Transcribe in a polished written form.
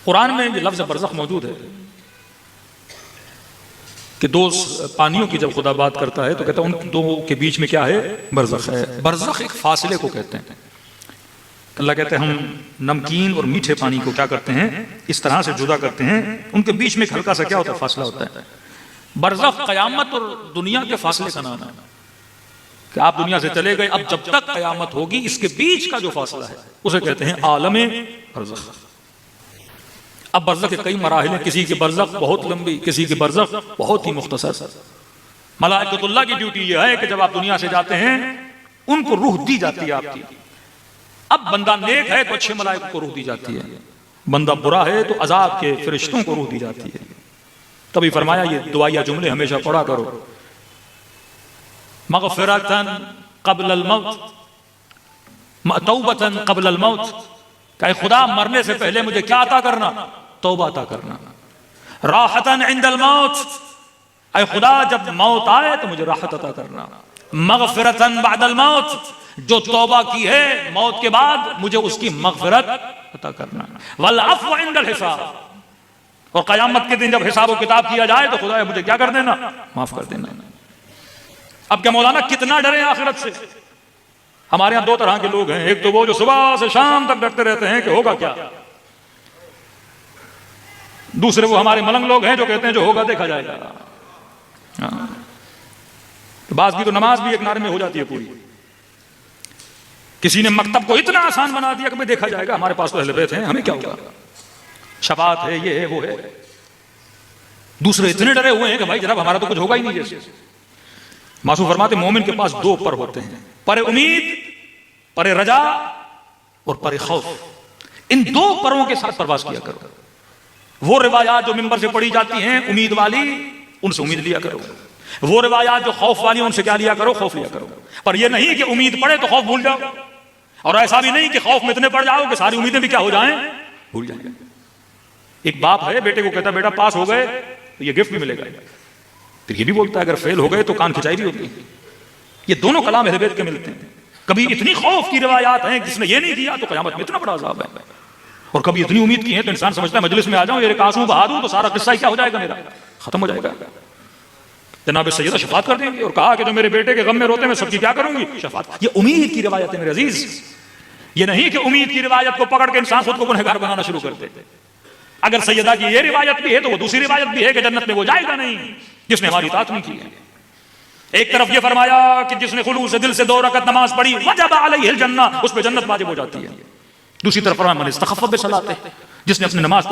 कुरान में ये लफ्ज़ बरज़ख मौजूद है कि दो पानियों की जब खुदा बात करता है तो कहता है उन दो के बीच में क्या है, बरज़ख है। बरज़ख एक फासले को कहते हैं। अल्लाह कहते हैं हम नमकीन और मीठे पानी को क्या करते हैं, इस तरह से जुदा करते हैं, उनके बीच में एक हल्का सा क्या होता है, फासला होता है। बरज़ख क़यामत और दुनिया के फासले का नाम है कि आप दुनिया से चले गए, अब जब तक क़यामत होगी इसके बीच का जो फासला है उसे कहते हैं आलमे बरज़ख। अब बरज़ख के कई मराहिल हैं, किसी की बरज़ख बहुत लंबी, किसी की बरज़ख बहुत ही मुख्तसर। मलाइकतुल्लाह की ड्यूटी यह है कि जब आप दुनिया से जाते हैं उनको रूह दी जाती है आपकी। अब बंदा नेक है तो अच्छे मलाइक को रूह दी जाती है, बंदा बुरा है तो अजाब के फरिश्तों को रूह दी जाती है। तभी फरमाया ये दुआया जुमले हमेशा पढ़ा करो, मग़फ़िरतन क़ब्लल मौत, तौबतन क़ब्लल मौत। कहे खुदा मरने से पहले मुझे क्या अता करना, तौबा अता करना। राहतन इंदल मौत, अय खुदा जब मौत आए तो मुझे राहत अता करना। मग़फ़िरतन बअदल मौत, जो तौबा की है मौत के बाद मुझे उसकी मग़फ़िरत अता करना। वल अफ़्व इंदल हिसाब, और क़यामत के दिन जब हिसाब व किताब किया जाए तो खुदा मुझे क्या कर देना, माफ कर देना। अब क्या मौलाना कितना डरे आखिरत से। हमारे यहां दो तरह के लोग हैं, एक तो वो जो सुबह से शाम तक डरते रहते हैं कि होगा क्या, दूसरे वो हमारे मलंग लोग हैं जो कहते हैं जो होगा देखा जाएगा। तो बाज़ की तो नमाज भी एक नारे में हो जाती है पूरी। किसी ने मकतब को इतना आसान बना दिया कि भाई देखा जाएगा, हमारे पास तो अहले बैत हैं, हमें क्या होगा, शफात है, ये है वो है। दूसरे इतने डरे हुए हैं कि भाई जनाब हमारा तो कुछ होगा ही नहीं। जैसे मासूम फरमाते मोमिन के पास दो पर होते हैं, पर उम्मीद, पर रजा और पर खौफ। इन दो परों के साथ परवास किया करो। वो रिवायात जो मिंबर से पढ़ी जाती हैं उम्मीद वाली, उनसे उम्मीद लिया करो। वो रिवायात जो खौफ वाली, उनसे क्या लिया करो, खौफ लिया करो। पर यह नहीं कि उम्मीद पड़े तो खौफ भूल जाओ, और ऐसा भी नहीं कि खौफ में इतने पड़ जाओ कि सारी उम्मीदें भी क्या हो जाएं, भूल जाएंगे। एक बाप है बेटे को कहता बेटा पास हो गए तो ये गिफ्ट भी मिलेगा, फिर ये भी बोलता है अगर फेल हो गए तो कान खिंचाई भी होती है। ये दोनों कलाम अहले बैत के मिलते हैं। कभी इतनी खौफ की रिवायात हैं जिसने ये नहीं किया तो क़यामत में इतना बड़ा अज़ाब है, और कभी इतनी उम्मीद की है तो इंसान समझता है मजलिस में आ जाऊं, ये आंसू बहा दूं तो सारा किस्सा क्या हो जाएगा, मेरा खत्म हो जाएगा। जनाब सैयदा शफात कर देंगे, और कहा कि जो मेरे बेटे के गम में रोते मैं सबकी क्या करूंगी, शफात। ये उम्मीद की रिवायत है मेरे अजीज। ये नहीं कि उम्मीद की रिवायत को पकड़ के इंसान खुद को गुनहगार बनाना शुरू कर दे। अगर सैयदा की ये रिवायत भी है तो वो दूसरी रिवायत भी है कि जन्नत में वो जाएगा नहीं जिसने हमारी इताअत नहीं की है। एक तरफ ये फरमाया कि जिसने खुलूस से दिल से 2 रकअत नमाज पढ़ी वजब अलैहिल जन्नह, उस पे जन्नत वाजिब हो जाती है। दूसरी तरफ फरमाया मन इस्तख़फ़्फ़ बिसलाते, जिसने अपनी नमाज